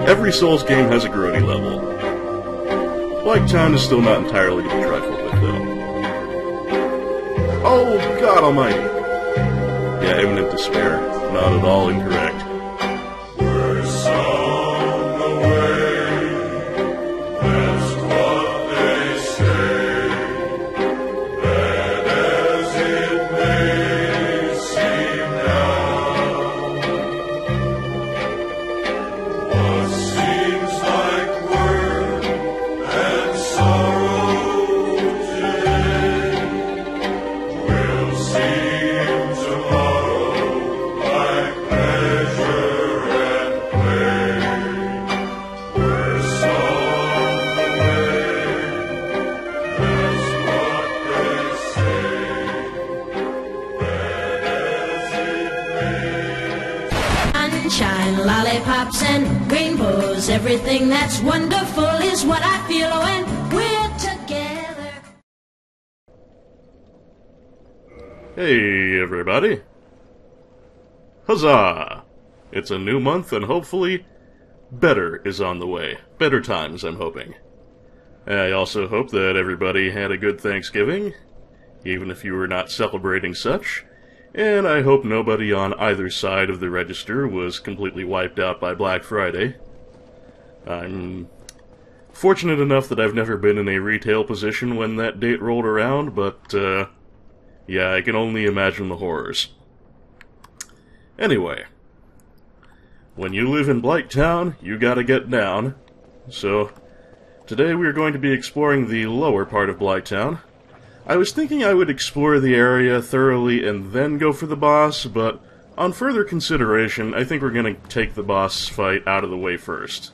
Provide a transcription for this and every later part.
Every Souls game has a grody level. Blighttown is still not entirely to be trifled with, though. Oh, God almighty! Yeah, imminent despair. Not at all incorrect. Worse on the way, that's what they say. Bad as it may seem now, what seems like work and sorrow today will seem tomorrow like pleasure and play. Worse on the way, that's what they say. Bad as it may. Sunshine, lollipops, and rainbows. Everything that's wonderful is what I feel when we're together. Hey, everybody. Huzzah! It's a new month, and hopefully, better is on the way. Better times, I'm hoping. I also hope that everybody had a good Thanksgiving, even if you were not celebrating such. And I hope nobody on either side of the register was completely wiped out by Black Friday. I'm fortunate enough that I've never been in a retail position when that date rolled around, but, yeah, I can only imagine the horrors. Anyway, when you live in Blighttown, you gotta get down. So, today we are going to be exploring the lower part of Blighttown. I was thinking I would explore the area thoroughly and then go for the boss, but on further consideration, I think we're gonna take the boss fight out of the way first.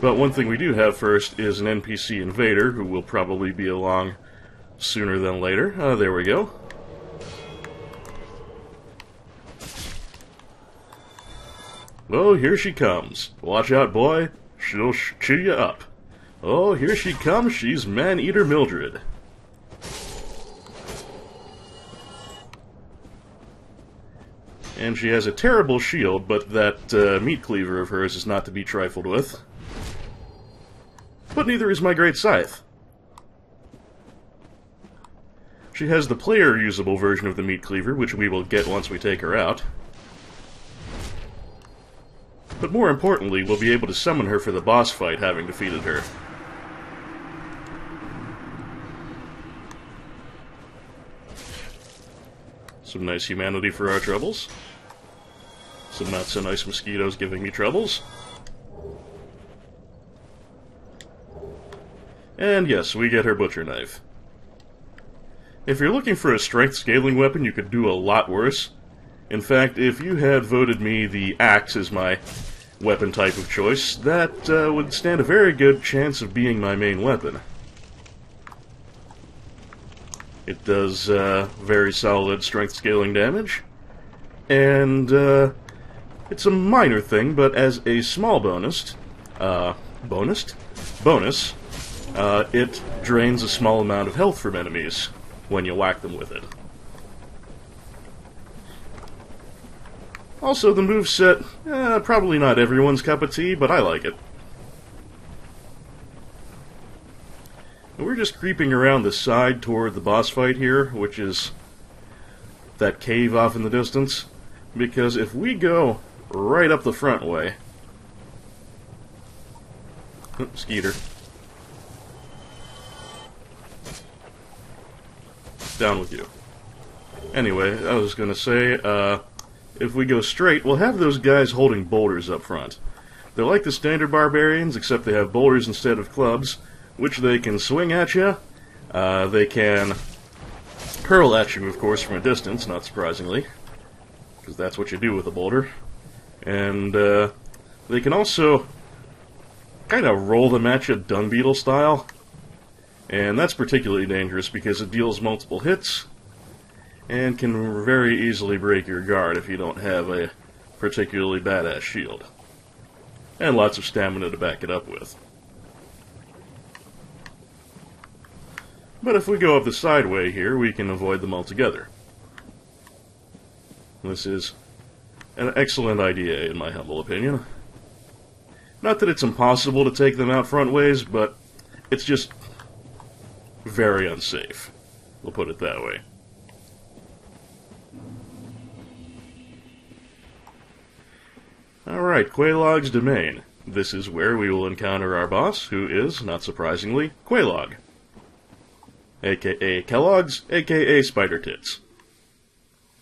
But one thing we do have first is an NPC invader, who will probably be along sooner than later. There we go. Oh, here she comes. Watch out, boy. She'll chew you up. Oh, here she comes. She's Man-Eater Mildred. And she has a terrible shield, but that meat cleaver of hers is not to be trifled with. But neither is my great scythe. She has the player-usable version of the meat cleaver, which we will get once we take her out. But more importantly, we'll be able to summon her for the boss fight, having defeated her. Some nice humanity for our troubles. Some not-so-nice mosquitoes giving me troubles. And yes, we get her butcher knife. If you're looking for a strength scaling weapon, you could do a lot worse. In fact, if you had voted me the axe as my weapon type of choice, that would stand a very good chance of being my main weapon. It does very solid strength scaling damage, and it's a minor thing, but as a small bonus, it drains a small amount of health from enemies when you whack them with it. Also, the moveset, probably not everyone's cup of tea, but I like it. And we're just creeping around the side toward the boss fight here, which is that cave off in the distance, because if we go right up the front way... Oh, Skeeter. Down with you. Anyway, I was gonna say, if we go straight, we'll have those guys holding boulders up front. They're like the standard barbarians, except they have boulders instead of clubs, which they can swing at you. They can hurl at you, of course, from a distance, not surprisingly, because that's what you do with a boulder. And they can also kind of roll them at you dung beetle style, and that's particularly dangerous because it deals multiple hits and can very easily break your guard if you don't have a particularly badass shield. And lots of stamina to back it up with. But if we go up the sideway here, we can avoid them altogether. This is an excellent idea, in my humble opinion. Not that it's impossible to take them out front ways, but it's just very unsafe. We'll put it that way. Alright, Quelaag's Domain. This is where we will encounter our boss, who is, not surprisingly, Quelaag. A.k.a. Kellogg's, a.k.a. Spider Tits.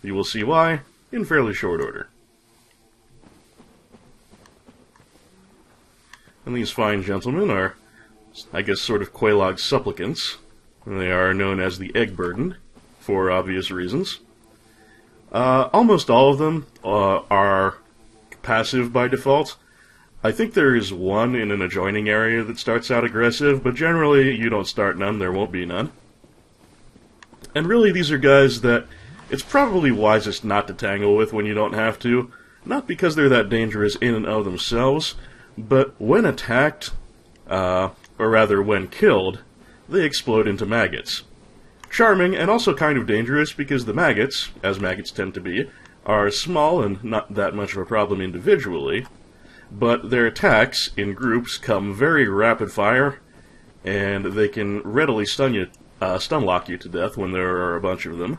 You will see why in fairly short order. And these fine gentlemen are, I guess, sort of Quelaag's supplicants. They are known as the Egg Burden, for obvious reasons. Almost all of them are passive by default. I think there is one in an adjoining area that starts out aggressive, but generally you don't start none, there won't be none. And really these are guys that it's probably wisest not to tangle with when you don't have to, not because they're that dangerous in and of themselves, but when attacked, or rather when killed, they explode into maggots. Charming and also kind of dangerous because the maggots, as maggots tend to be, are small and not that much of a problem individually, but their attacks in groups come very rapid fire, and they can readily stun lock you to death when there are a bunch of them.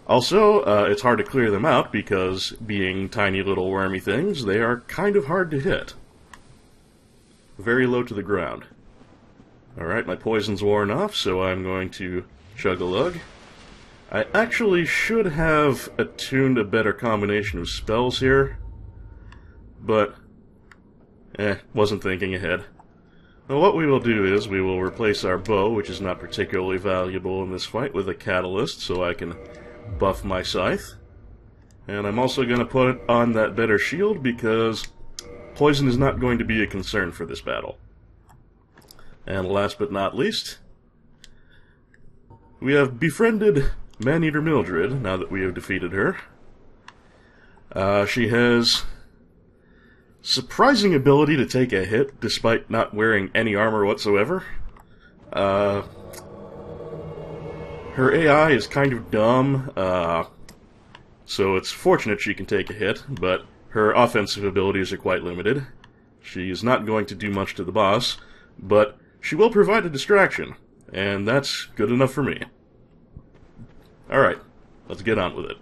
Also, it's hard to clear them out because, being tiny little wormy things, they are kind of hard to hit. Very low to the ground. Alright, my poison's worn off, so I'm going to chug a lug. I actually should have attuned a better combination of spells here, but, wasn't thinking ahead. Now what we will do is, we will replace our bow, which is not particularly valuable in this fight, with a catalyst, so I can buff my scythe. And I'm also going to put on that better shield, because poison is not going to be a concern for this battle. And last but not least, we have befriended Maneater Mildred, now that we have defeated her. She has surprising ability to take a hit, despite not wearing any armor whatsoever. Her AI is kind of dumb, so it's fortunate she can take a hit, but her offensive abilities are quite limited. She's not going to do much to the boss, but she will provide a distraction, and that's good enough for me. Alright, let's get on with it.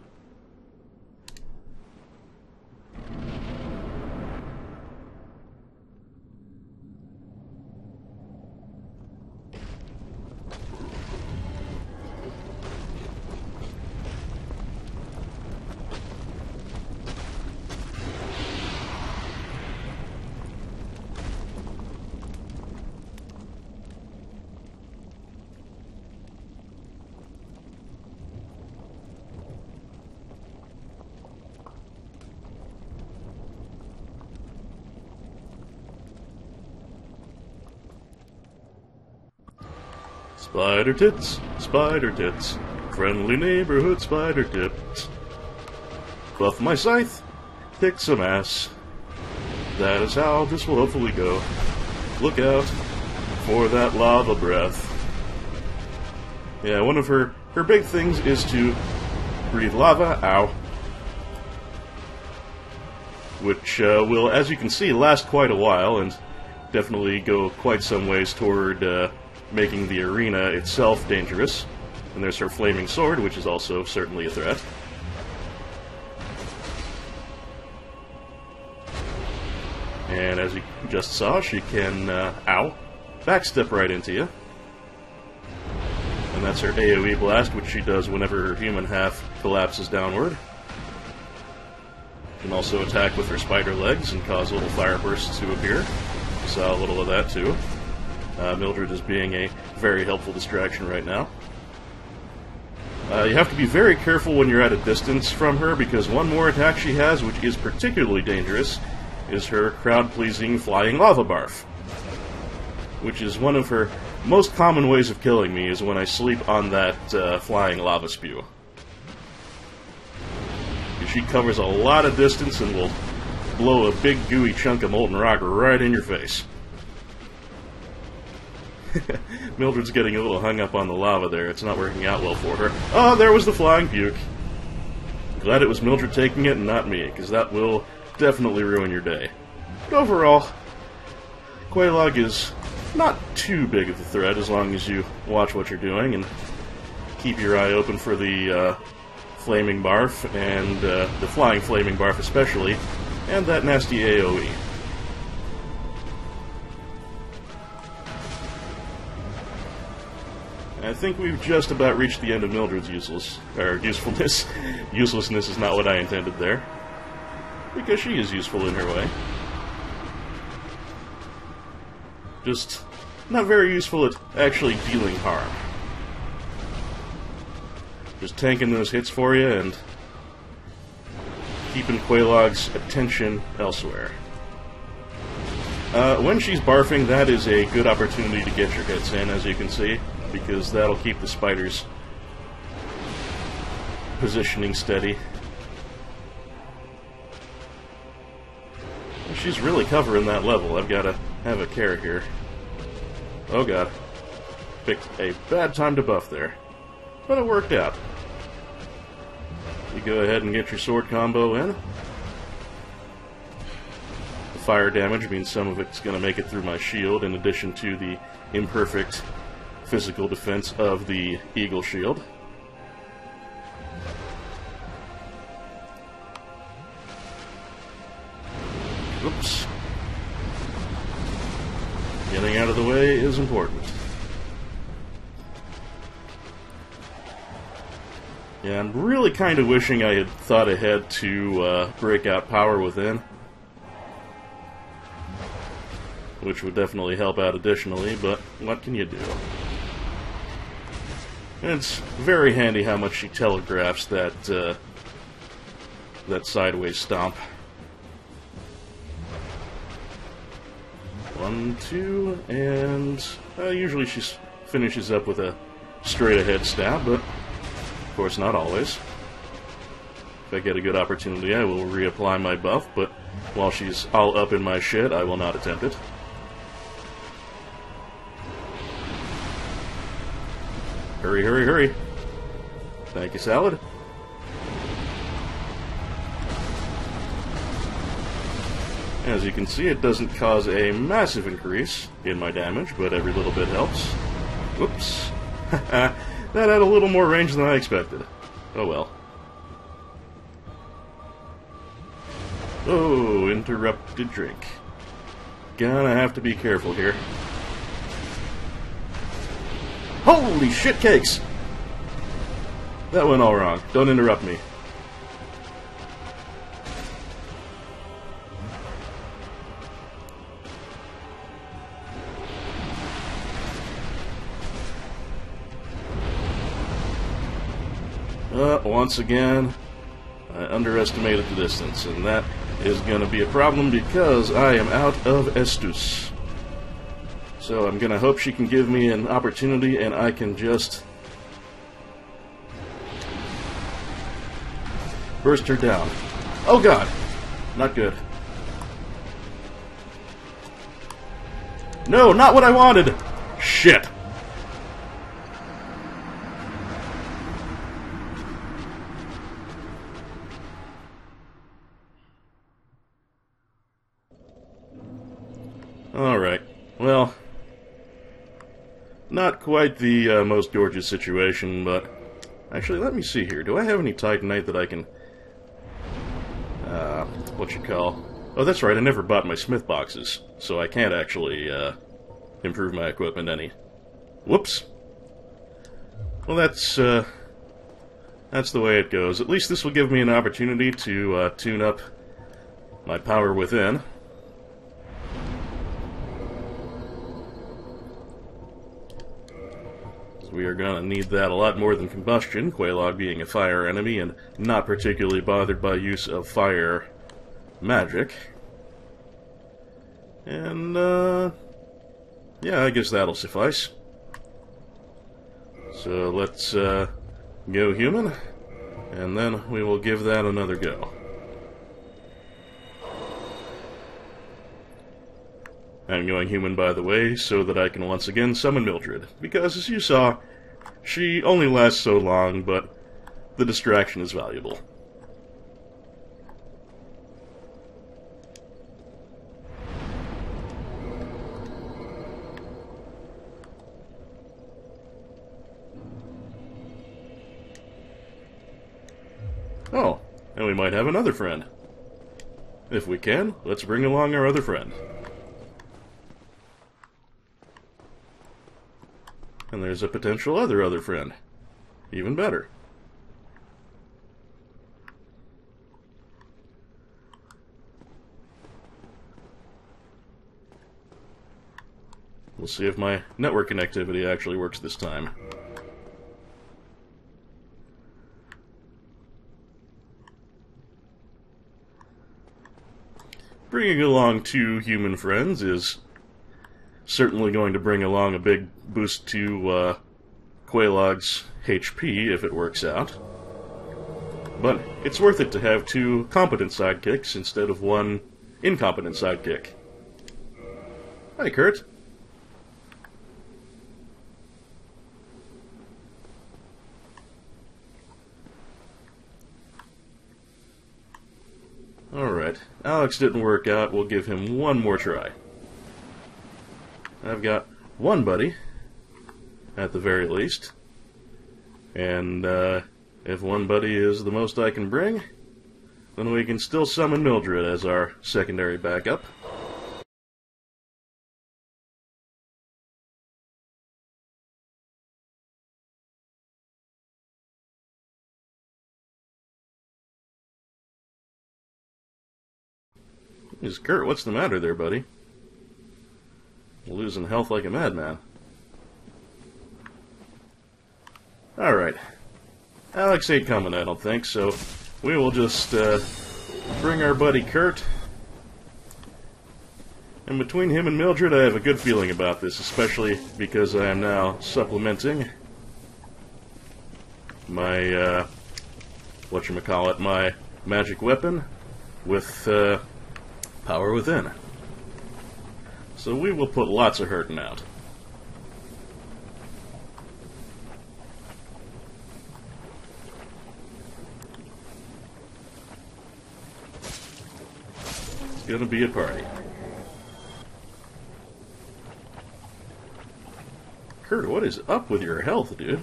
Spider tits, friendly neighborhood spider tits. Buff my scythe, kick some ass. That is how this will hopefully go. Look out for that lava breath. Yeah, one of her big things is to breathe lava, ow. Which will, as you can see, last quite a while and definitely go quite some ways toward making the arena itself dangerous. And there's her flaming sword, which is also certainly a threat. And as you just saw, she can, backstep right into you. And that's her AoE blast, which she does whenever her human half collapses downward. She can also attack with her spider legs and cause little fire bursts to appear. We saw a little of that too. Mildred is being a very helpful distraction right now. You have to be very careful when you're at a distance from her, because one more attack she has, which is particularly dangerous, is her crowd-pleasing flying lava barf. Which is one of her most common ways of killing me, is when I sleep on that flying lava spew. She covers a lot of distance and will blow a big gooey chunk of molten rock right in your face. Mildred's getting a little hung up on the lava there. It's not working out well for her. Oh, there was the flying puke. Glad it was Mildred taking it and not me, because that will definitely ruin your day. But overall, Quelaag is not too big of a threat as long as you watch what you're doing and keep your eye open for the flaming barf, and the flying flaming barf especially, and that nasty AoE. I think we've just about reached the end of Mildred's usefulness. Uselessness is not what I intended there, because she is useful in her way. Just not very useful at actually dealing harm. Just tanking those hits for you and keeping Quelaag's attention elsewhere. When she's barfing, that is a good opportunity to get your hits in, as you can see, because that'll keep the spiders positioning steady. She's really covering that level. I've got to have a care here. Oh god. Picked a bad time to buff there. But it worked out. You go ahead and get your sword combo in. The fire damage means some of it's going to make it through my shield, in addition to the imperfect physical defense of the eagle shield. Oops. Getting out of the way is important. Yeah, I'm really kind of wishing I had thought ahead to break out Power Within, which would definitely help out additionally, but what can you do? And it's very handy how much she telegraphs that that sideways stomp. 1, 2, and usually she finishes up with a straight ahead stab, but of course not always. If I get a good opportunity, I will reapply my buff, but while she's all up in my shit, I will not attempt it. Hurry, hurry, hurry. Thank you, Salad. As you can see, it doesn't cause a massive increase in my damage, but every little bit helps. Whoops. That had a little more range than I expected. Oh well. Oh, interrupted drink. Gonna have to be careful here. Holy shit cakes! That went all wrong. Don't interrupt me. Once again, I underestimated the distance, and that is going to be a problem because I am out of Estus. So I'm going to hope she can give me an opportunity and I can just burst her down. Oh god! Not good. No, not what I wanted! Shit! Alright, well, not quite the most gorgeous situation, but actually, let me see here. Do I have any Titanite that I can, oh, that's right, I never bought my smith boxes, so I can't actually improve my equipment any. Whoops. Well, that's the way it goes. At least this will give me an opportunity to tune up my Power Within. We are going to need that a lot more than combustion, Quelaag being a fire enemy and not particularly bothered by use of fire magic. And, yeah, I guess that'll suffice. So let's go human, and then we will give that another go. I'm going human, by the way, so that I can once again summon Mildred, because as you saw, she only lasts so long, but the distraction is valuable. Oh, and we might have another friend. If we can, let's bring along our other friend. And there's a potential other friend. Even better. We'll see if my network connectivity actually works this time. Bringing along 2 human friends is certainly going to bring along a big boost to Quelaag's HP if it works out. But it's worth it to have 2 competent sidekicks instead of 1 incompetent sidekick. Hi, Kurt. Alright, Alex didn't work out, we'll give him 1 more try. I've got 1 buddy, at the very least. And if 1 buddy is the most I can bring, then we can still summon Mildred as our secondary backup. Kurt, what's the matter there, buddy? Losing health like a madman. Alright. Alex ain't coming, I don't think, so we will just bring our buddy Kurt. And between him and Mildred, I have a good feeling about this, especially because I am now supplementing my, whatchamacallit, my magic weapon with, Power Within. So we will put lots of hurting out. It's gonna be a party. Kurt, what is up with your health, dude?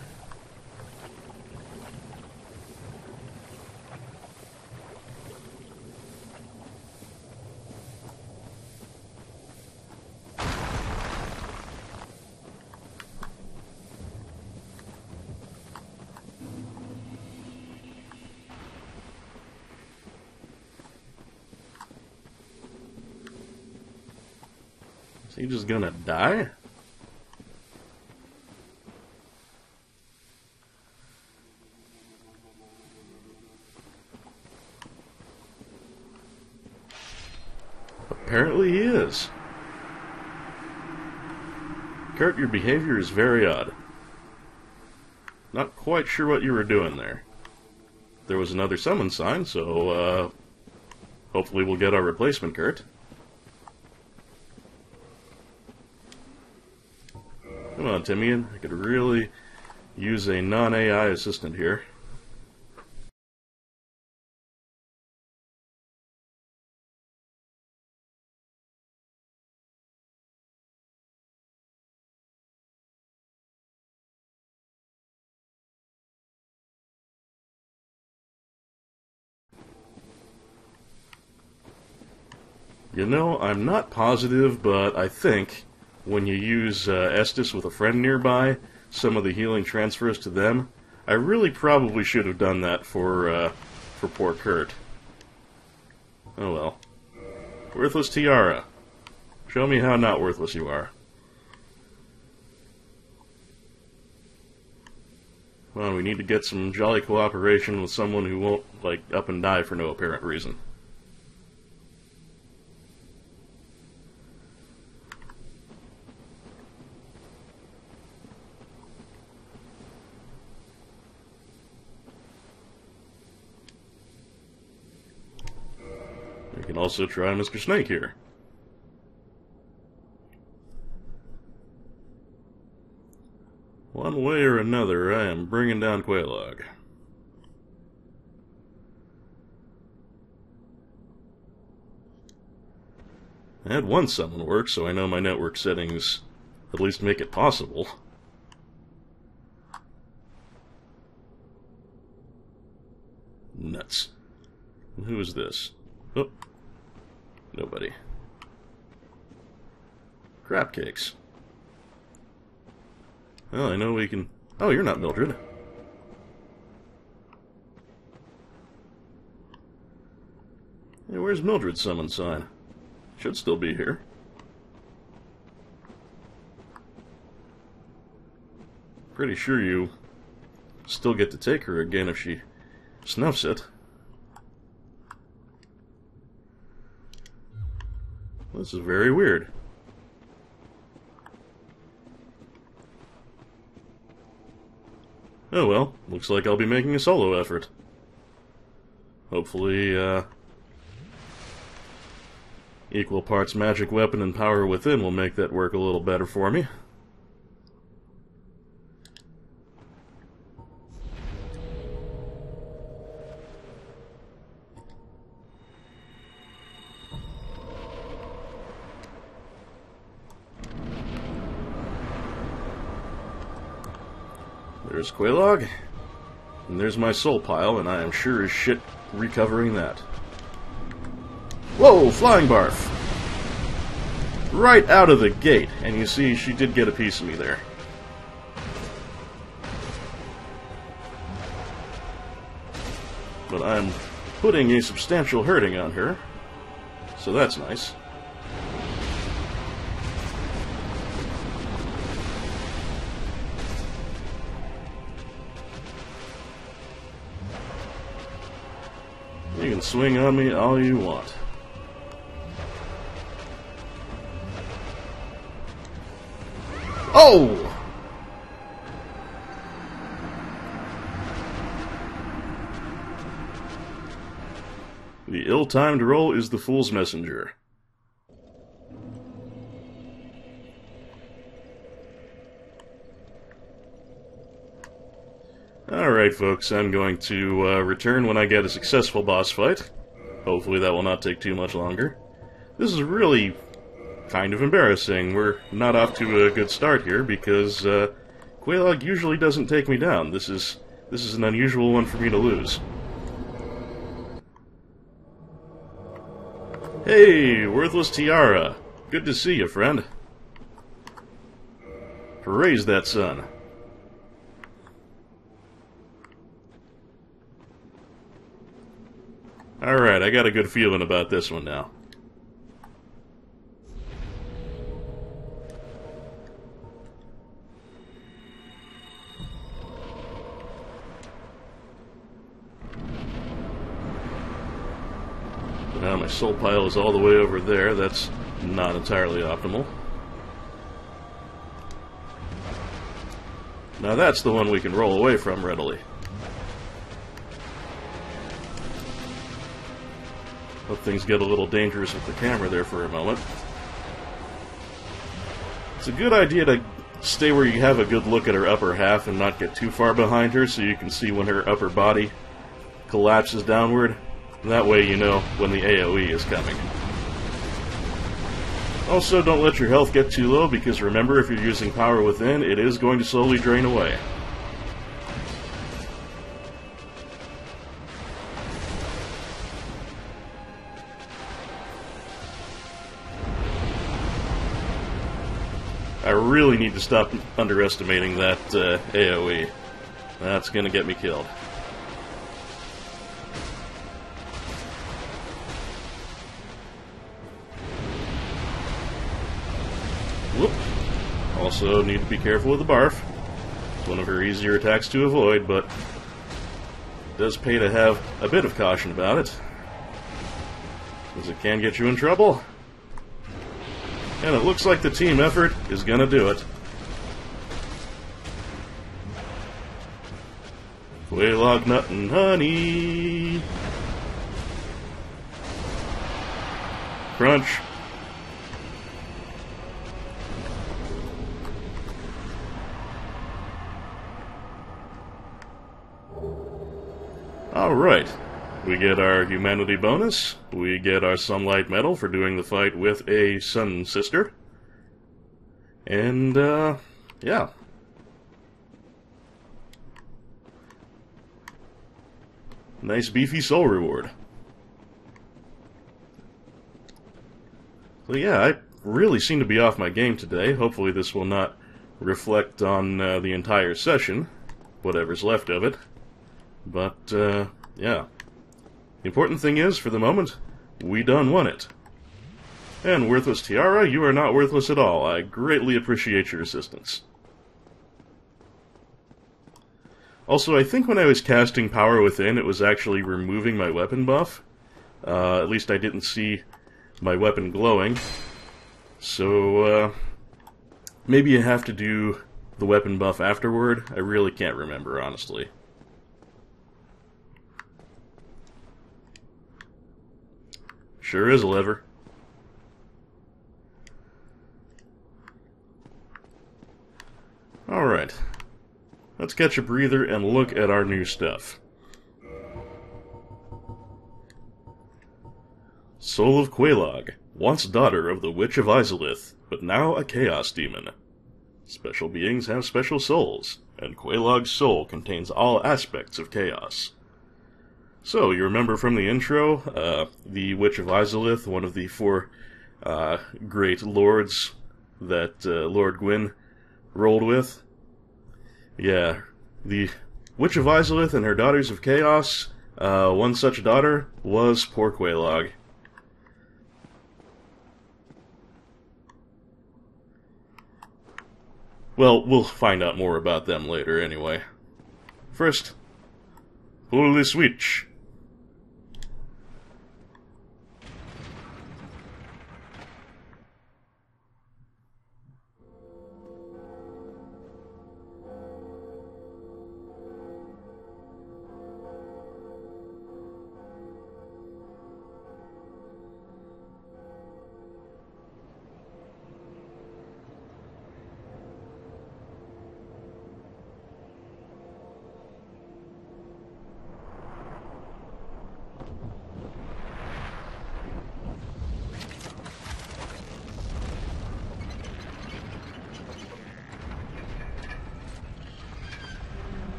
Is he just gonna die? Apparently he is. Kurt, your behavior is very odd. Not quite sure what you were doing there. There was another summon sign, so hopefully we'll get our replacement, Kurt. Come on, Timian. I could really use a non-AI assistant here. You know, I'm not positive, but I think when you use Estus with a friend nearby, some of the healing transfers to them. I really probably should have done that for poor Kurt. Oh well. Worthless Tiara. Show me how not worthless you are. Well, we need to get some jolly cooperation with someone who won't, like, up and die for no apparent reason. We can also try Mr. Snake here. One way or another, I am bringing down Quelaag. I had one summon work, so I know my network settings at least make it possible. Nuts. And who is this? Oh. Nobody. Crap cakes. Well, I know we can... Oh, you're not Mildred. Hey, where's Mildred's summon sign? Should still be here. Pretty sure you still get to take her again if she snuffs it. This is very weird. Oh well, looks like I'll be making a solo effort. Hopefully, equal parts magic weapon and power within will make that work a little better for me. There's Quelaag, and there's my soul pile, and I am sure as shit recovering that. Whoa, flying barf! Right out of the gate, and you see she did get a piece of me there. But I'm putting a substantial hurting on her, so that's nice. You can swing on me all you want. Oh! The ill-timed roll is the fool's messenger. Alright folks, I'm going to return when I get a successful boss fight. Hopefully that will not take too much longer. This is really kind of embarrassing. We're not off to a good start here because Quelaag usually doesn't take me down. This is an unusual one for me to lose. Hey, worthless tiara. Good to see you, friend. Praise that sun. Alright, I got a good feeling about this one now. Now my soul pile is all the way over there. That's not entirely optimal. Now that's the one we can roll away from readily. Hope things get a little dangerous with the camera there for a moment. It's a good idea to stay where you have a good look at her upper half and not get too far behind her so you can see when her upper body collapses downward. That way you know when the AoE is coming. Also, don't let your health get too low because remember, if you're using power within, it is going to slowly drain away. I really need to stop underestimating that AoE. That's going to get me killed. Whoop. Also need to be careful with the barf. It's one of her easier attacks to avoid, but it does pay to have a bit of caution about it, because it can get you in trouble. And it looks like the team effort is gonna do it. Quelaag nut and honey. Crunch. Alright. We get our humanity bonus, we get our sunlight medal for doing the fight with a sun sister, and, yeah. Nice beefy soul reward. Well, yeah, I really seem to be off my game today. Hopefully this will not reflect on the entire session, whatever's left of it. But, yeah. The important thing is, for the moment, we done won it. And Worthless Tiara, you are not worthless at all. I greatly appreciate your assistance. Also, I think when I was casting Power Within, it was actually removing my weapon buff. At least I didn't see my weapon glowing. So, maybe you have to do the weapon buff afterward. I really can't remember, honestly. Sure is a lever. Alright. Let's catch a breather and look at our new stuff. Soul of Quelaag, once daughter of the Witch of Izalith, but now a Chaos Demon. Special beings have special souls, and Quelaag's soul contains all aspects of chaos. So, you remember from the intro, the Witch of Izalith, one of the 4 great lords that Lord Gwyn rolled with? Yeah, the Witch of Izalith and her Daughters of Chaos, one such daughter was poor Quelaag. Well, we'll find out more about them later anyway. First, pull the switch.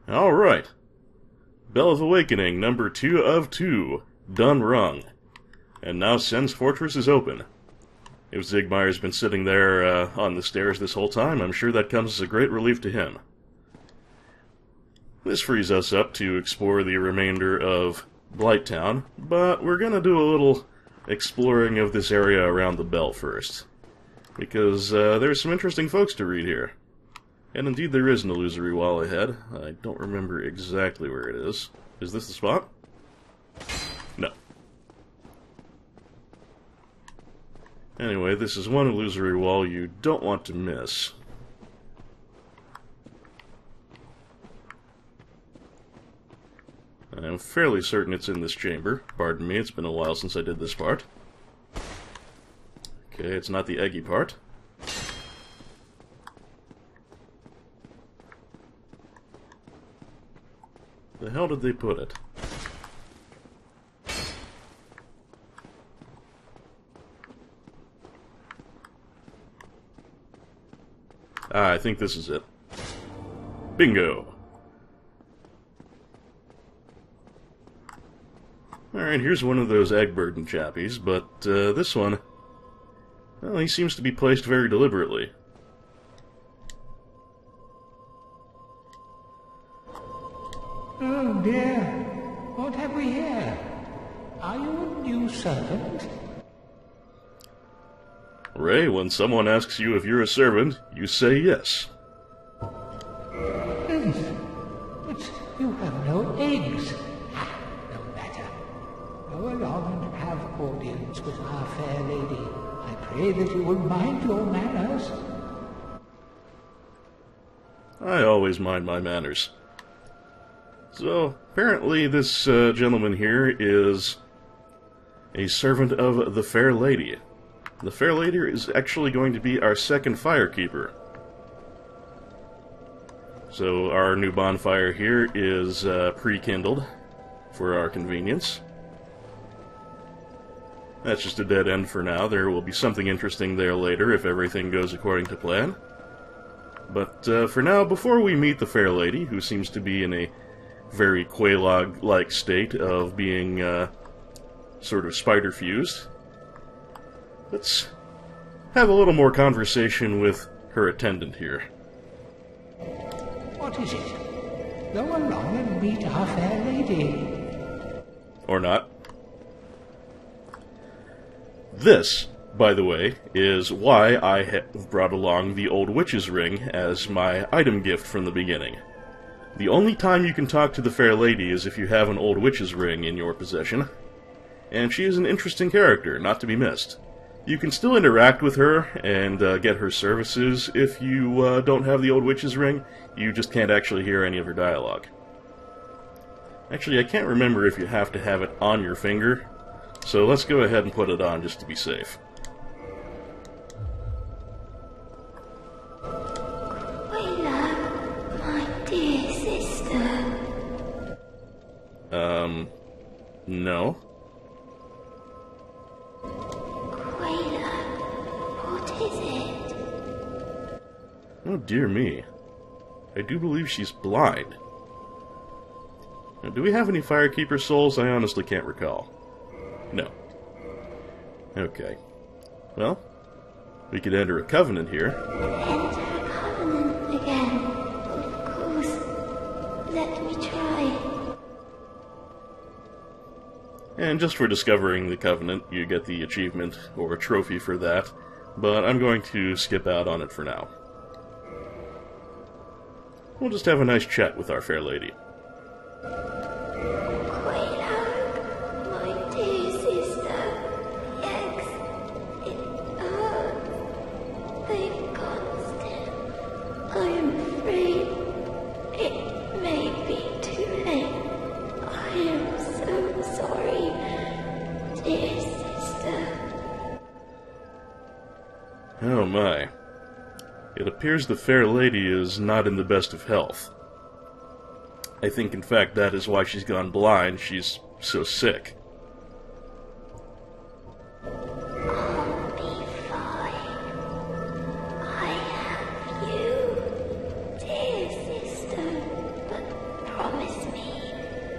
Alright. Bell of Awakening, number 2 of 2. Done rung. And now Sen's Fortress is open. If Zigmeyer's been sitting there on the stairs this whole time, I'm sure that comes as a great relief to him. This frees us up to explore the remainder of Blighttown, but we're gonna do a little exploring of this area around the bell first. Because there's some interesting folks to read here. And indeed there is an illusory wall ahead. I don't remember exactly where it is. Is this the spot? No. Anyway, this is one illusory wall you don't want to miss. I'm fairly certain it's in this chamber. Pardon me, it's been a while since I did this part. Okay, it's not the eggy part. The hell did they put it? Ah, I think this is it. Bingo! Alright, here's one of those egg burden chappies, but this one, well, he seems to be placed very deliberately. Oh dear, what have we here? Are you a new servant? Ray, when someone asks you if you're a servant, you say yes. Yes, but you have no eggs. No matter. Go along and have audience with our fair lady. I pray that you will mind your manners. I always mind my manners. So, apparently this gentleman here is a servant of the Fair Lady. The Fair Lady is actually going to be our second firekeeper. So our new bonfire here is pre-kindled for our convenience. That's just a dead end for now. There will be something interesting there later if everything goes according to plan. But for now, before we meet the fair lady, who seems to be in a very Quelaag-like state of being sort of spider-fused, let's have a little more conversation with her attendant here. What is it? Go along and meet our fair lady. Or not. This, by the way, is why I have brought along the old witch's ring as my item gift from the beginning. The only time you can talk to the fair lady is if you have an old witch's ring in your possession, and she is an interesting character, not to be missed. You can still interact with her and get her services if you don't have the old witch's ring. You just can't actually hear any of her dialogue. Actually, I can't remember if you have to have it on your finger, so let's go ahead and put it on just to be safe. Quelaag, my dear sister. No. Quelaag, what is it? Oh dear me. I do believe she's blind. Now, do we have any Firekeeper souls? I honestly can't recall. No. Okay. Well, we could enter a covenant here. Enter a covenant again. Of course. Let me try. And just for discovering the covenant, you get the achievement or a trophy for that, but I'm going to skip out on it for now. We'll just have a nice chat with our fair lady. Quelaag, my dear sister. Yes, it hurts. They've gone still. I am afraid it may be too late. I am so sorry, dear sister. Oh my. It appears the fair lady is not in the best of health. I think, in fact, that is why she's gone blind. She's so sick. I'll be fine. I have you, dear sister. But promise me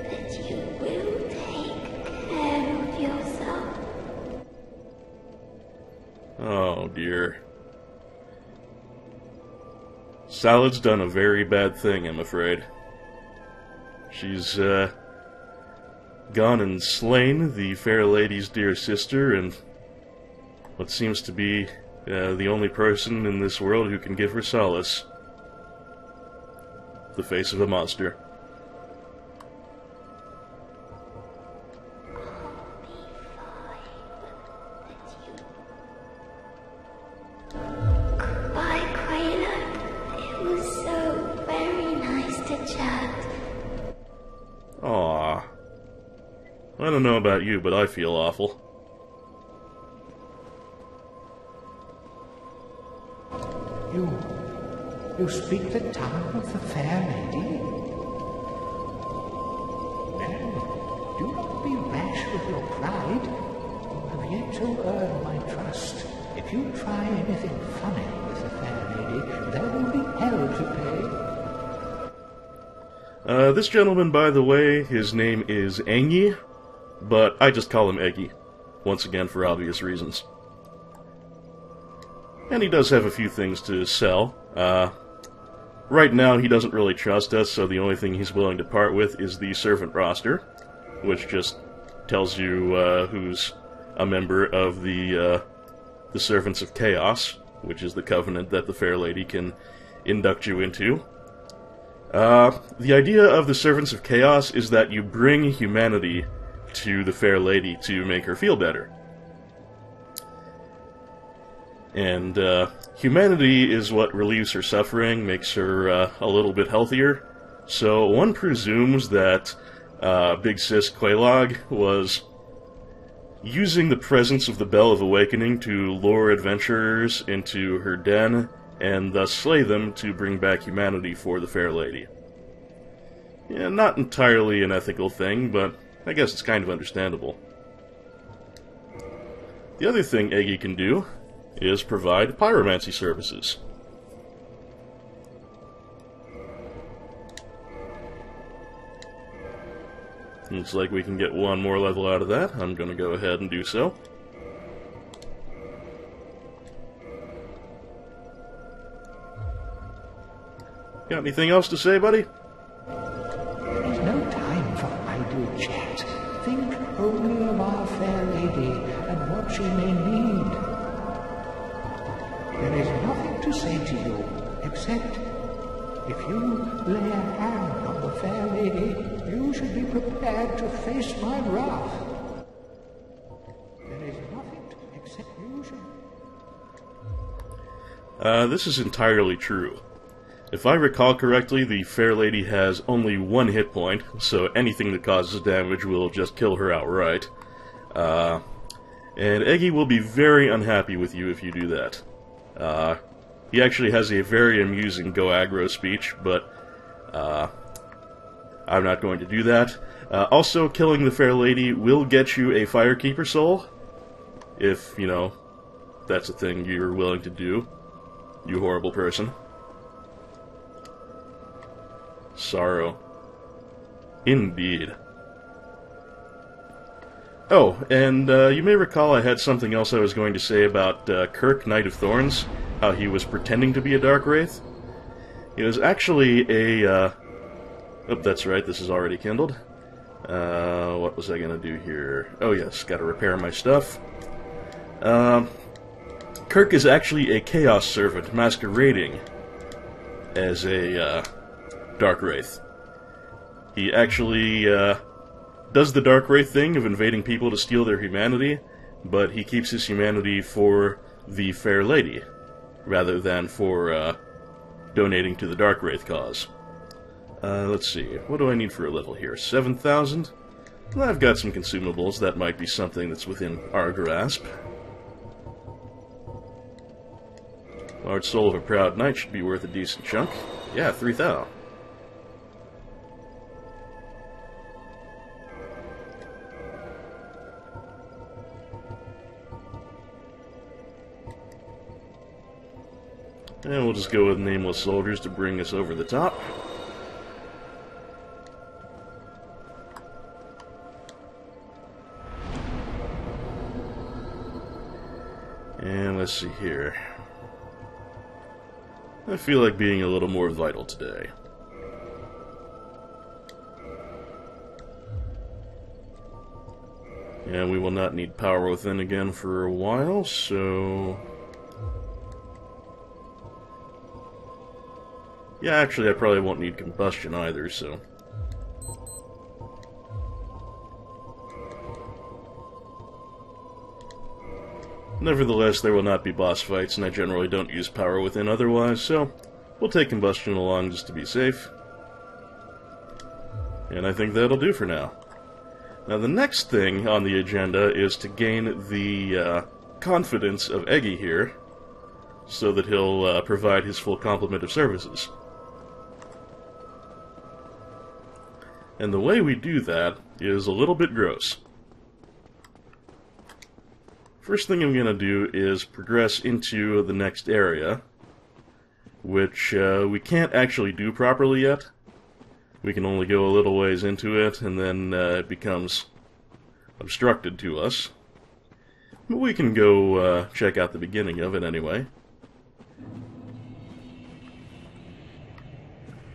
that you will take care of yourself. Oh dear. Salad's done a very bad thing, I'm afraid. She's, gone and slain the fair lady's dear sister, and what seems to be the only person in this world who can give her solace. The face of a monster. Goodbye, Quelaag. It was so very nice to chat. Aww. I don't know about you, but I feel awful. You speak the tongue of the fair lady? No, do not be rash with your pride. You have yet to earn my trust. If you try anything funny with the fair lady, there will be hell to pay. This gentleman, by the way, his name is Angie, but I just call him Eggy, once again for obvious reasons. And he does have a few things to sell. Right now he doesn't really trust us, so the only thing he's willing to part with is the servant roster, which just tells you who's a member of the Servants of Chaos, which is the covenant that the fair lady can induct you into. The idea of the Servants of Chaos is that you bring humanity to the fair lady to make her feel better. And humanity is what relieves her suffering, makes her a little bit healthier. So one presumes that Big Sis Quelaag was using the presence of the Bell of Awakening to lure adventurers into her den, and thus slay them to bring back humanity for the fair lady. Yeah, not entirely an ethical thing, but I guess it's kind of understandable. The other thing Eggy can do is provide pyromancy services. Looks like we can get one more level out of that. I'm going to go ahead and do so. Got anything else to say, buddy? There is no time for idle chat. Think only of our fair lady and what she may need. There is nothing to say to you, except if you lay a hand on the fair lady, you should be prepared to face my wrath. There is nothing to, except you should... This is entirely true. If I recall correctly, the fair lady has only one hit point, so anything that causes damage will just kill her outright. And Eggy will be very unhappy with you if you do that. He actually has a very amusing go aggro speech, but I'm not going to do that. Also, killing the fair lady will get you a Firekeeper soul, if, you know, that's a thing you're willing to do, you horrible person. Sorrow. Indeed. Oh, and you may recall I had something else I was going to say about Kirk, Knight of Thorns, how he was pretending to be a Dark Wraith. He was actually a... Oh, that's right, this is already kindled. What was I going to do here? Oh yes, gotta repair my stuff. Kirk is actually a Chaos Servant masquerading as a Dark Wraith. He actually does the Dark Wraith thing of invading people to steal their humanity, but he keeps his humanity for the Fair Lady, rather than for donating to the Dark Wraith cause. Let's see, what do I need for a level here? 7,000? Well, I've got some consumables, that might be something that's within our grasp. Large Soul of a Proud Knight should be worth a decent chunk. Yeah, 3,000. And we'll just go with Nameless Soldiers to bring us over the top. And let's see here. I feel like being a little more vital today. And we will not need Power Within again for a while, so... Yeah, actually I probably won't need Combustion either, so... Nevertheless, there will not be boss fights, and I generally don't use Power Within otherwise, so we'll take Combustion along just to be safe. And I think that'll do for now. Now, the next thing on the agenda is to gain the confidence of Eggy here, so that he'll provide his full complement of services. And the way we do that is a little bit gross. First thing I'm going to do is progress into the next area, which we can't actually do properly yet. We can only go a little ways into it, and then it becomes obstructed to us. But we can go check out the beginning of it anyway.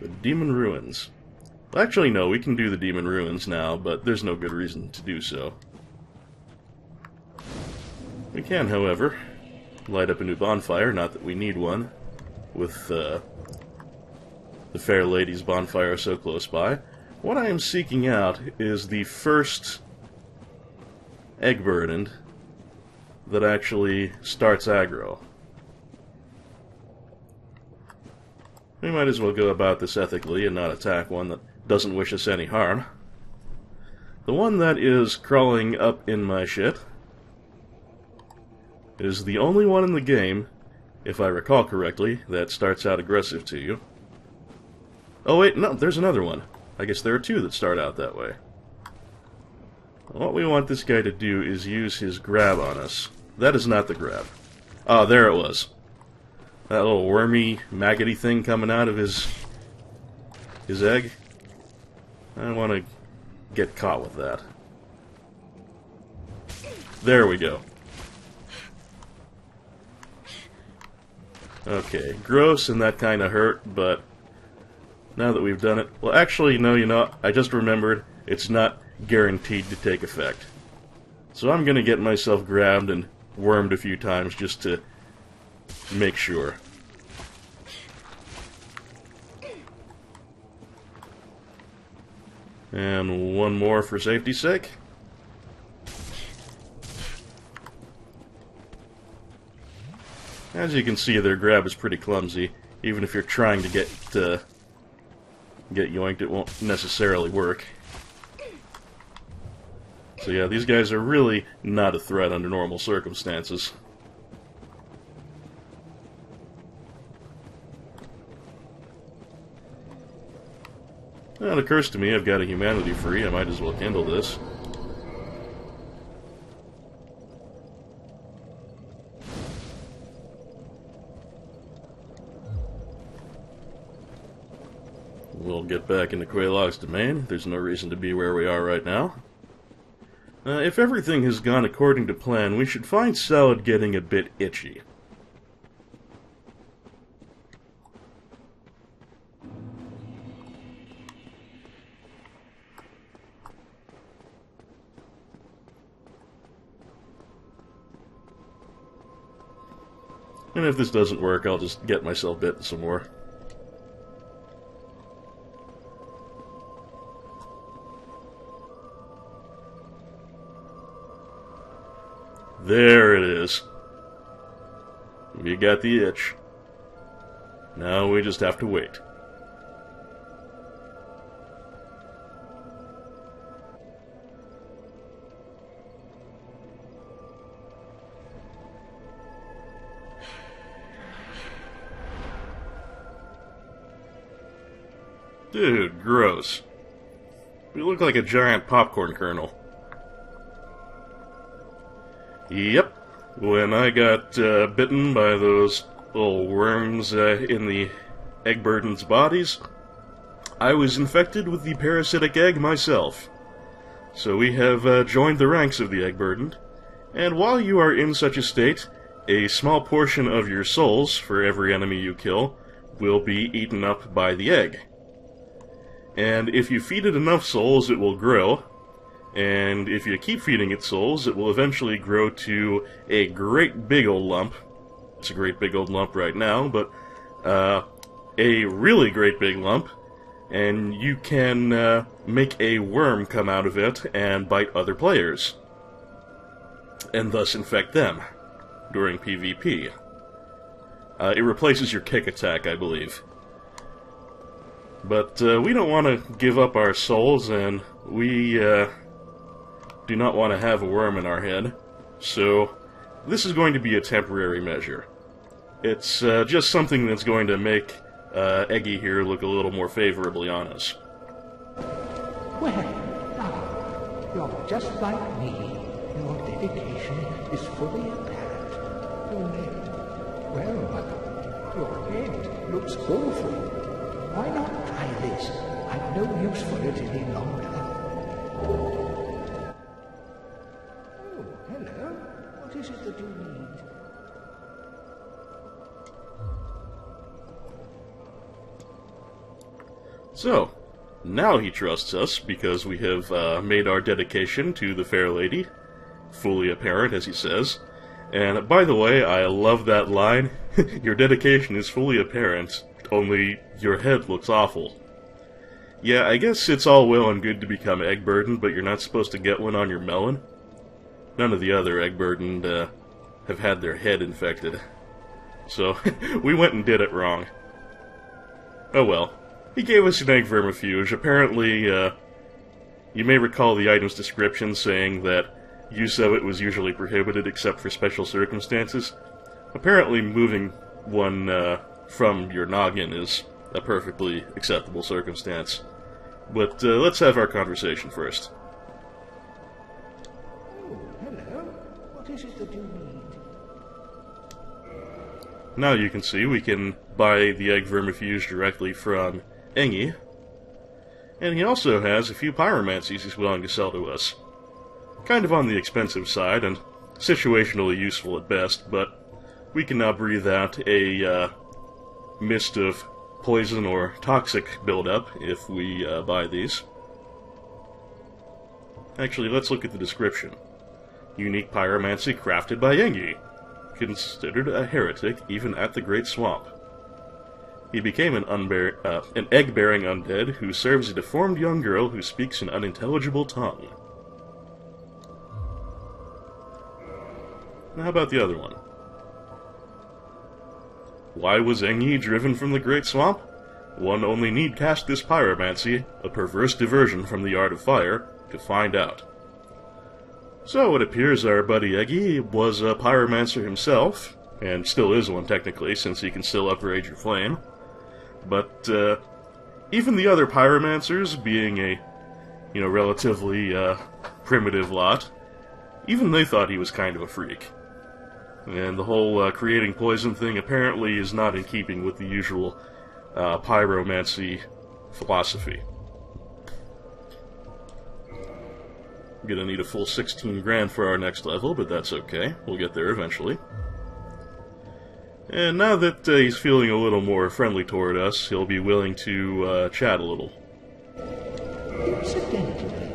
The Demon Ruins. Well, actually, no, we can do the Demon Ruins now, but there's no good reason to do so. We can, however, light up a new bonfire, not that we need one, with the Fair Lady's bonfire so close by. What I am seeking out is the first egg burdened that actually starts aggro. We might as well go about this ethically and not attack one that doesn't wish us any harm. The one that is crawling up in my shit is the only one in the game, if I recall correctly, that starts out aggressive to you. Oh wait, no, there's another one. I guess there are two that start out that way. What we want this guy to do is use his grab on us. that is not the grab. Oh, there it was. That little wormy, maggoty thing coming out of his egg. I don't want to get caught with that. There we go. Okay, gross and that kind of hurt, but now that we've done it... Well, actually, no, I just remembered it's not guaranteed to take effect. So I'm going to get myself grabbed and wormed a few times just to make sure. And one more for safety's sake. As you can see, their grab is pretty clumsy. Even if you're trying to get yoinked, it won't necessarily work. So yeah, these guys are really not a threat under normal circumstances. Well, it occurs to me I've got a humanity free, I might as well handle this. We'll get back into Quelaag's domain. There's no reason to be where we are right now. If everything has gone according to plan, we should find Salad getting a bit itchy. And if this doesn't work, I'll just get myself bitten some more. There it is. We got the itch. Now we just have to wait. Dude, gross. You look like a giant popcorn kernel. Yep. When I got bitten by those little worms in the egg burden's bodies, I was infected with the parasitic egg myself. So we have joined the ranks of the egg burdened, and while you are in such a state, a small portion of your souls for every enemy you kill will be eaten up by the egg. And if you feed it enough souls, it will grow. And if you keep feeding it souls, it will eventually grow to a great big old lump. It's a great big old lump right now, but a really great big lump. And you can make a worm come out of it and bite other players. And thus infect them during PvP. It replaces your kick attack, I believe. But we don't want to give up our souls, and we do not want to have a worm in our head. So this is going to be a temporary measure. It's just something that's going to make Eggy here look a little more favorably on us. Well, now, you're just like me. Your dedication is fully apparent. Only, well, Mother, your head looks awful. Why not try this? I've no use for it any longer. Oh, hello. What is it that you need? So, now he trusts us because we have made our dedication to the fair lady fully apparent, as he says. And by the way, I love that line. Your dedication is fully apparent, only your head looks awful. Yeah, I guess it's all well and good to become egg burdened, but you're not supposed to get one on your melon. None of the other egg burdened have had their head infected. So, we went and did it wrong. Oh well. He gave us an egg vermifuge. Apparently, you may recall the item's description saying that use of it was usually prohibited except for special circumstances. Apparently, moving one from your noggin is a perfectly acceptable circumstance. But let's have our conversation first. Oh, hello. What is it that you need? Now you can see we can buy the egg vermifuge directly from Engi. And he also has a few pyromancies he's willing to sell to us. Kind of on the expensive side, and situationally useful at best, but we can now breathe out a mist of poison or toxic buildup if we buy these. Actually, let's look at the description. Unique pyromancy crafted by Engi. Considered a heretic even at the Great Swamp. He became an egg-bearing undead who serves a deformed young girl who speaks an unintelligible tongue. Now, how about the other one? Why was Engi driven from the Great Swamp? One only need cast this pyromancy, a perverse diversion from the art of fire, to find out. So it appears our buddy Engi was a pyromancer himself, and still is one technically, since he can still upgrade your flame. But even the other pyromancers, being a, relatively primitive lot, even they thought he was kind of a freak. And the whole creating poison thing apparently is not in keeping with the usual pyromancy philosophy. I'm gonna need a full 16 grand for our next level, but that's okay. We'll get there eventually. And now that he's feeling a little more friendly toward us, he'll be willing to chat a little. Incidentally,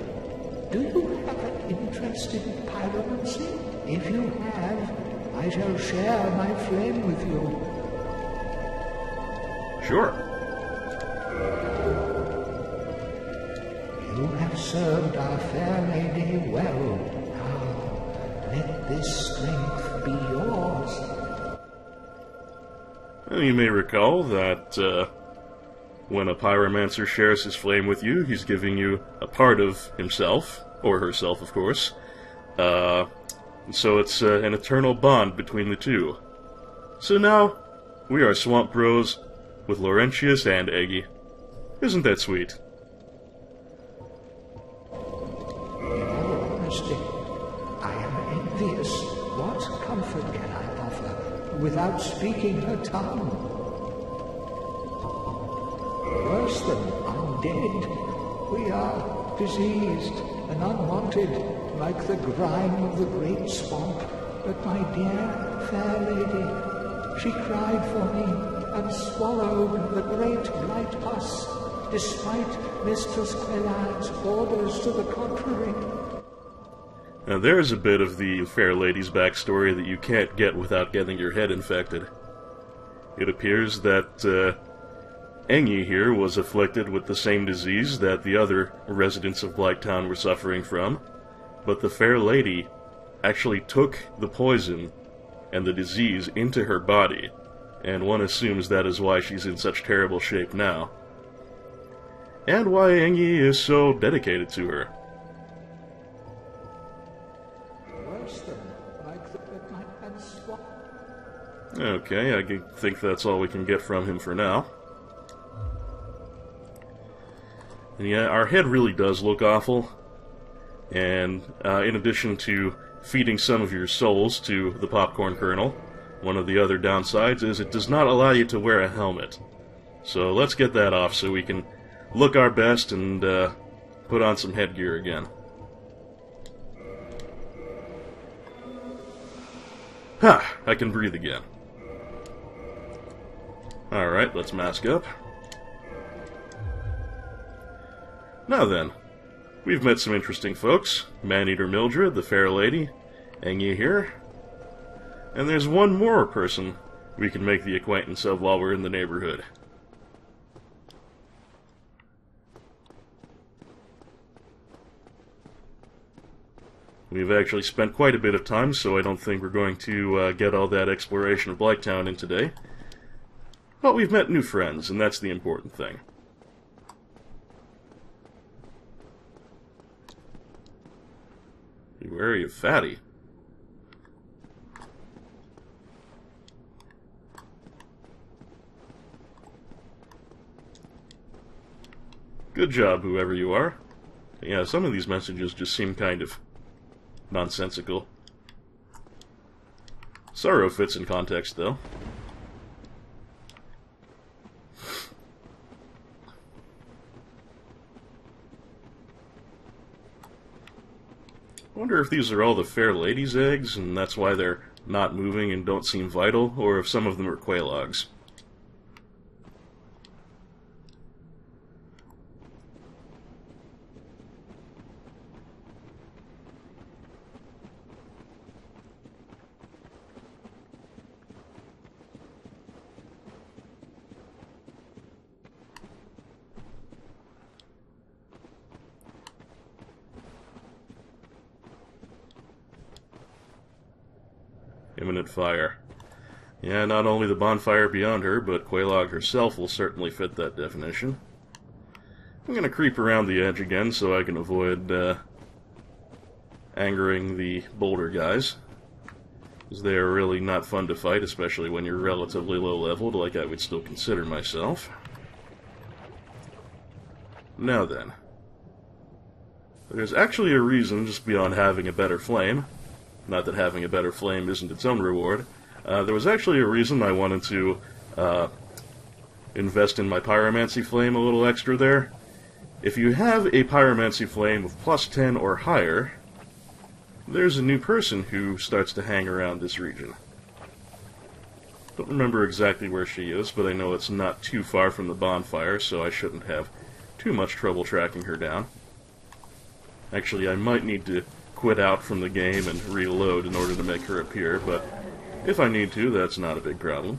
do you have an interest in pyromancy? If you have, I shall share my flame with you. Sure. You have served our fair lady well. Now, let this strength be yours. Well, you may recall that when a pyromancer shares his flame with you, he's giving you a part of himself, or herself, of course. So it's an eternal bond between the two. So now, we are Swamp Bros with Laurentius and Engi. Isn't that sweet? In all honesty, I am envious. What comfort can I offer without speaking her tongue? Worse than undead, we are diseased and unwanted, like the grime of the great swamp. But my dear fair lady, she cried for me and swallowed the great blight pus, despite Mistress Quellad's orders to the contrary. Now there's a bit of the fair lady's backstory that you can't get without getting your head infected. It appears that Engi here was afflicted with the same disease that the other residents of Blighttown were suffering from, but the fair lady actually took the poison and the disease into her body, and one assumes that is why she's in such terrible shape now. And why Engi is so dedicated to her. Worse than like the and swamp. Okay, I think that's all we can get from him for now. And yeah, our head really does look awful. And in addition to feeding some of your souls to the popcorn kernel, one of the other downsides is it does not allow you to wear a helmet. So let's get that off so we can look our best and put on some headgear again. Ha! I can breathe again. Alright, let's mask up. Now then, we've met some interesting folks. Maneater Mildred, the fair lady, Engi here. And there's one more person we can make the acquaintance of while we're in the neighborhood. We've actually spent quite a bit of time, so I don't think we're going to get all that exploration of Blighttown in today. But we've met new friends, and that's the important thing. Be wary of Fatty. Good job, whoever you are. Yeah, some of these messages just seem kind of nonsensical. Sorrow fits in context, though. I wonder if these are all the fair lady's eggs, and that's why they're not moving and don't seem vital, or if some of them are qualogs. Imminent fire. Yeah, not only the bonfire beyond her, but Quelaag herself will certainly fit that definition. I'm going to creep around the edge again so I can avoid angering the boulder guys, because they are really not fun to fight, especially when you're relatively low-leveled, like I would still consider myself. Now then. There's actually a reason, just beyond having a better flame. Not that having a better flame isn't its own reward. There was actually a reason I wanted to invest in my pyromancy flame a little extra there. If you have a pyromancy flame of +10 or higher, there's a new person who starts to hang around this region. Don't remember exactly where she is, but I know it's not too far from the bonfire, so I shouldn't have too much trouble tracking her down. Actually, I might need to quit out from the game and reload in order to make her appear, but if I need to, that's not a big problem.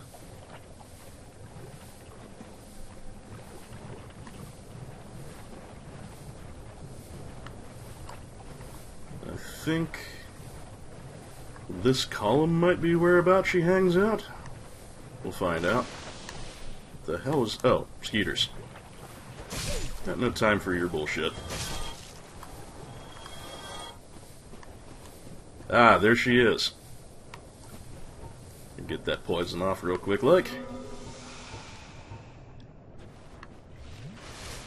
I think this column might be whereabouts she hangs out. We'll find out. What the hell is... oh, skeeters. Got no time for your bullshit. Ah, there she is. Get that poison off real quick, like.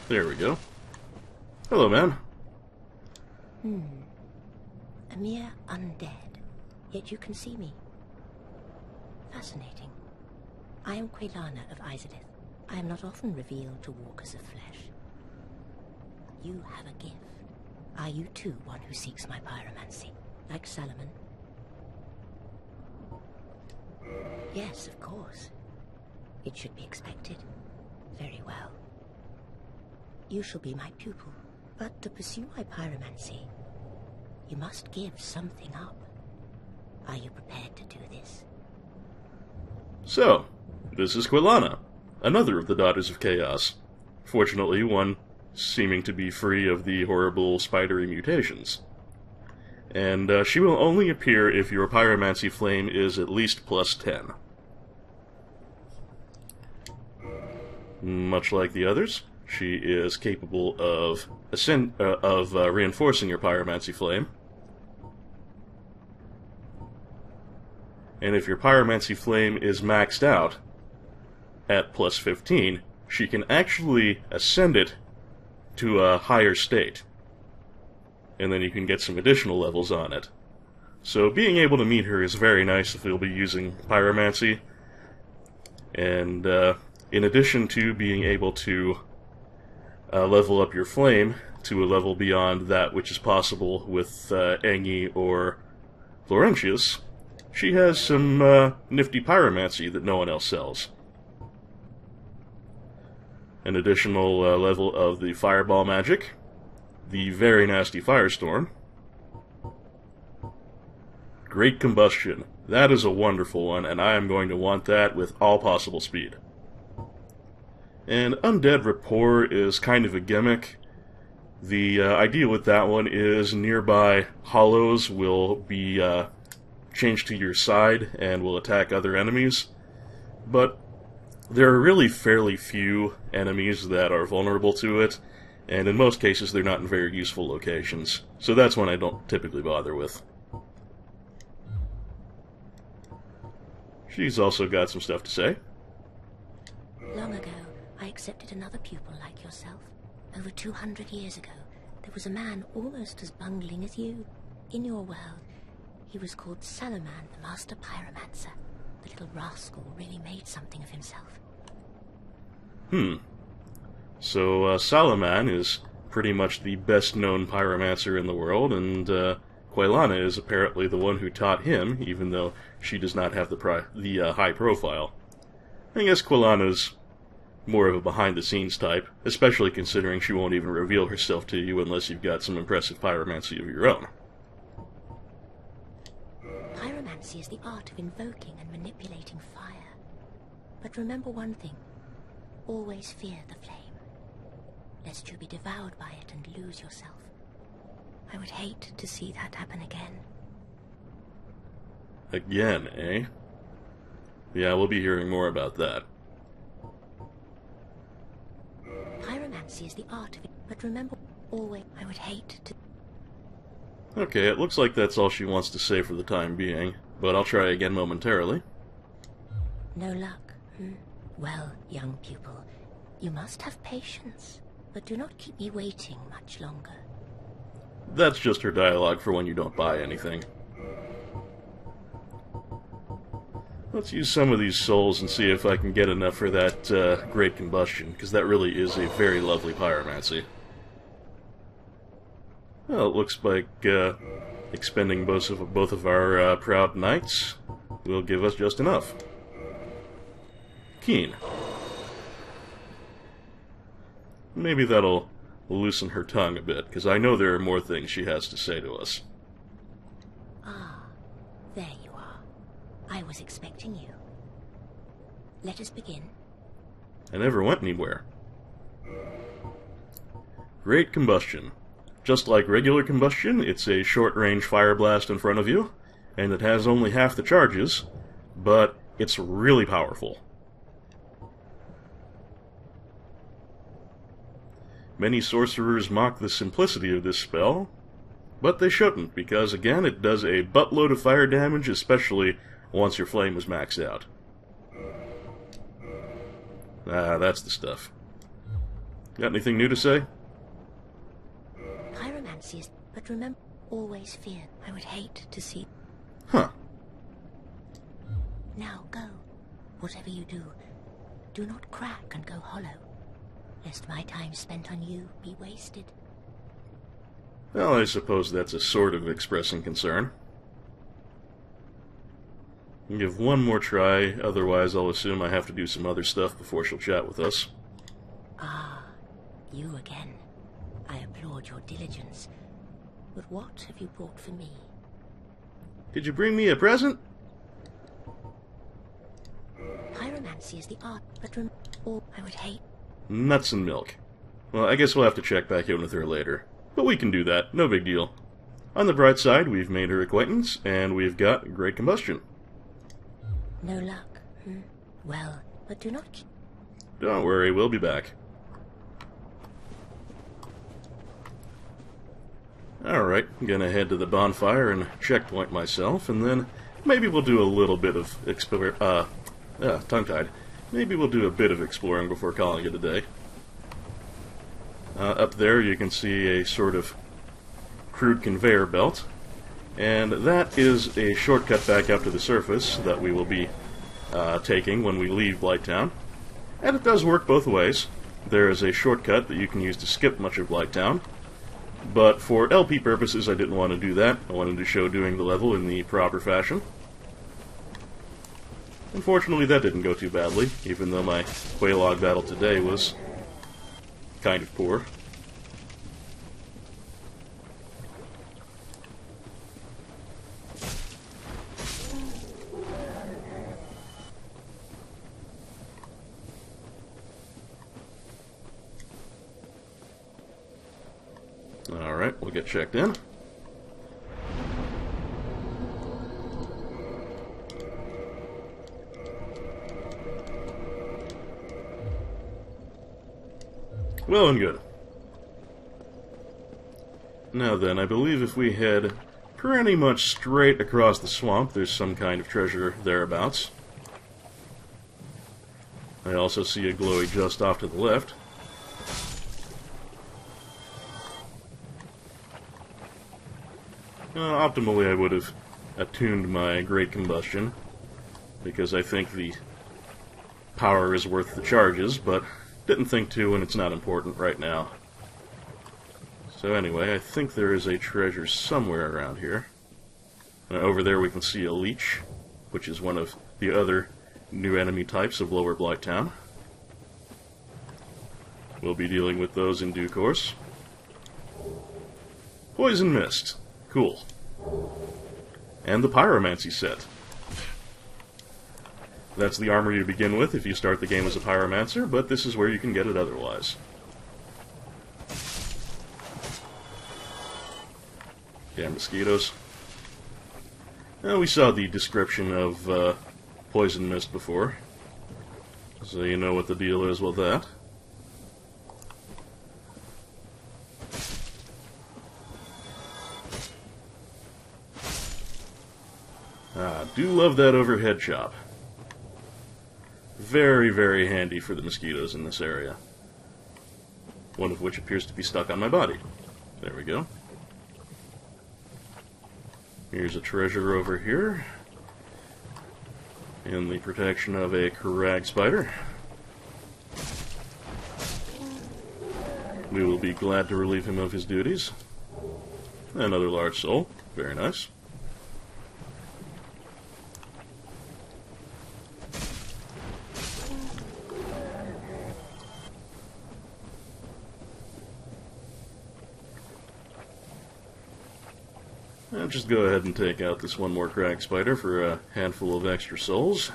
There we go. Hello, ma'am. A mere undead, yet you can see me. Fascinating. I am Quelana of Izadith. I am not often revealed to walkers of flesh. You have a gift. Are you too one who seeks my pyromancy? Like Salomon? Yes, of course. It should be expected. Very well. You shall be my pupil, but to pursue my pyromancy, you must give something up. Are you prepared to do this? So, this is Quelana, another of the Daughters of Chaos. Fortunately, one seeming to be free of the horrible spidery mutations. And she will only appear if your pyromancy flame is at least +10. Much like the others, she is capable of reinforcing your pyromancy flame. And if your pyromancy flame is maxed out at +15, she can actually ascend it to a higher state. And then you can get some additional levels on it. So being able to meet her is very nice if you'll be using pyromancy. And in addition to being able to level up your flame to a level beyond that which is possible with Engi or Florentius, she has some nifty pyromancy that no one else sells. An additional level of the fireball magic, the very nasty firestorm, great combustion. That is a wonderful one, and I am going to want that with all possible speed. And Undead Rapport is kind of a gimmick. The idea with that one is nearby hollows will be changed to your side and will attack other enemies, but there are really fairly few enemies that are vulnerable to it, and in most cases they're not in very useful locations, so that's one I don't typically bother with. She's also got some stuff to say. Long ago, I accepted another pupil like yourself. Over 200 years ago, there was a man almost as bungling as you. In your world, He was called Salaman, the master pyromancer. The little rascal really made something of himself. So, Salaman is pretty much the best-known pyromancer in the world, and Quailana is apparently the one who taught him, even though she does not have the high profile. I guess Quailana's more of a behind-the-scenes type, especially considering she won't even reveal herself to you unless you've got some impressive pyromancy of your own. Pyromancy is the art of invoking and manipulating fire. But remember one thing. Always fear the flame, lest you be devoured by it and lose yourself. I would hate to see that happen again. Again, eh? Yeah, we'll be hearing more about that. Pyromancy is the art of it, but remember, always, I would hate to... Okay, it looks like that's all she wants to say for the time being, but I'll try again momentarily. No luck, Well, young pupil, you must have patience, but do not keep me waiting much longer. That's just her dialogue for when you don't buy anything. Let's use some of these souls and see if I can get enough for that Great Combustion, because that really is a very lovely pyromancy. Well, it looks like expending both of our proud knights will give us just enough. Keen. Maybe that'll loosen her tongue a bit, because I know there are more things she has to say to us. Ah, there you are. I was expecting you. Let us begin. I never went anywhere. Great Combustion. Just like regular combustion, it's a short-range fire blast in front of you, and it has only half the charges, but it's really powerful. Many sorcerers mock the simplicity of this spell, but they shouldn't, because again, it does a buttload of fire damage, especially once your flame is maxed out. Ah, that's the stuff. Got anything new to say? Pyromancy is, but remember, always fear. I would hate to see... Huh. Now go. Whatever you do, do not crack and go hollow, lest my time spent on you be wasted. Well, I suppose that's a sort of expressing concern. I'll give one more try, otherwise I'll assume I have to do some other stuff before she'll chat with us. Ah, you again. I applaud your diligence. But what have you brought for me? Did you bring me a present? Pyromancy is the art, but I would hate... Nuts and milk. Well, I guess we'll have to check back in with her later. But we can do that, no big deal. On the bright side, we've made her acquaintance, and we've got Great Combustion. No luck, Well, but do not... Don't worry, we'll be back. Alright, I'm gonna head to the bonfire and checkpoint myself, and then maybe we'll do a little bit of tongue-tied. Maybe we'll do a bit of exploring before calling it a day. Up there you can see a sort of crude conveyor belt, and that is a shortcut back up to the surface that we will be taking when we leave Blighttown. And it does work both ways. There is a shortcut that you can use to skip much of Blighttown, but for LP purposes I didn't want to do that. I wanted to show doing the level in the proper fashion. Unfortunately, that didn't go too badly, even though my Quailog battle today was kind of poor. Alright, we'll get checked in. Well and good. Now then, I believe if we head pretty much straight across the swamp, there's some kind of treasure thereabouts. I also see a glowy just off to the left. Optimally, I would have attuned my Great Combustion, because I think the power is worth the charges, but didn't think to when it's not important right now. So anyway, I think there is a treasure somewhere around here. Over there we can see a leech, which is one of the other new enemy types of Lower Blighttown. We'll be dealing with those in due course. Poison Mist. Cool. And the Pyromancy set. That's the armor you begin with if you start the game as a Pyromancer, but this is where you can get it otherwise. Damn mosquitoes. Now, we saw the description of Poison Mist before, so you know what the deal is with that. Do love that overhead chop. Very, very handy for the mosquitoes in this area. One of which appears to be stuck on my body. There we go. Here's a treasure over here. In the protection of a crag spider. We will be glad to relieve him of his duties. Another large soul. Very nice. I'll just go ahead and take out this one more crag spider for a handful of extra souls.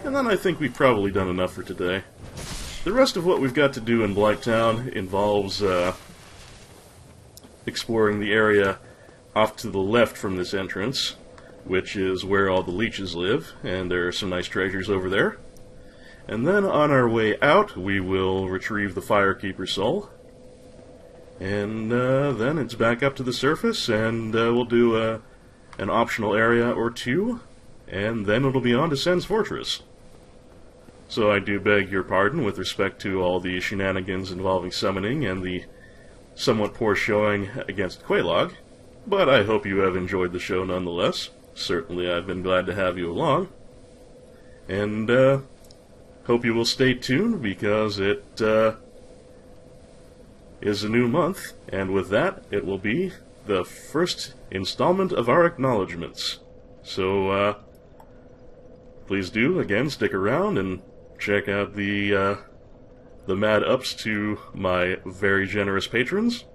And then I think we've probably done enough for today. The rest of what we've got to do in Blighttown involves exploring the area off to the left from this entrance, which is where all the leeches live, and there are some nice treasures over there. And then on our way out, we will retrieve the Firekeeper soul. And then it's back up to the surface, and we'll do an optional area or two, and then it'll be on to Sen's Fortress. So I do beg your pardon with respect to all the shenanigans involving summoning and the somewhat poor showing against Quelaag, but I hope you have enjoyed the show nonetheless. Certainly I've been glad to have you along. And hope you will stay tuned, because it is a new month, and with that, it will be the first installment of our acknowledgements. So, please do, again, stick around and check out the mad ups to my very generous patrons.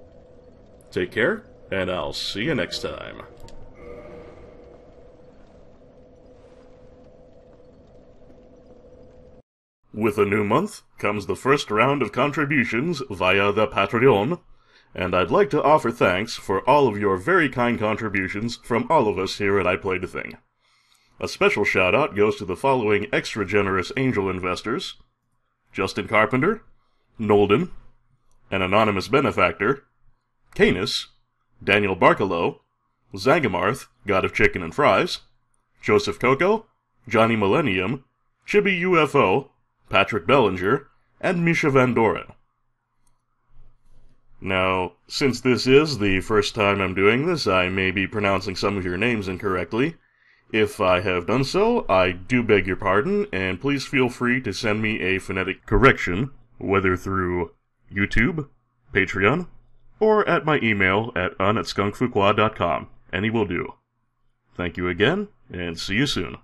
Take care, and I'll see you next time. With a new month comes the first round of contributions via the Patreon, and I'd like to offer thanks for all of your very kind contributions from all of us here at I Played a Thing. A special shout-out goes to the following extra generous angel investors: Justin Carpenter, Nolden, an anonymous benefactor, Canis, Daniel Barkalow, Zangamarth, God of Chicken and Fries, Joseph Coco, Johnny Millennium, Chibi UFO, Patrick Bellinger, and Misha Van Doren. Now, since this is the first time I'm doing this, I may be pronouncing some of your names incorrectly. If I have done so, I do beg your pardon, and please feel free to send me a phonetic correction, whether through YouTube, Patreon, or at my email at un@skunkfuqua.com. Any will do. Thank you again, and see you soon.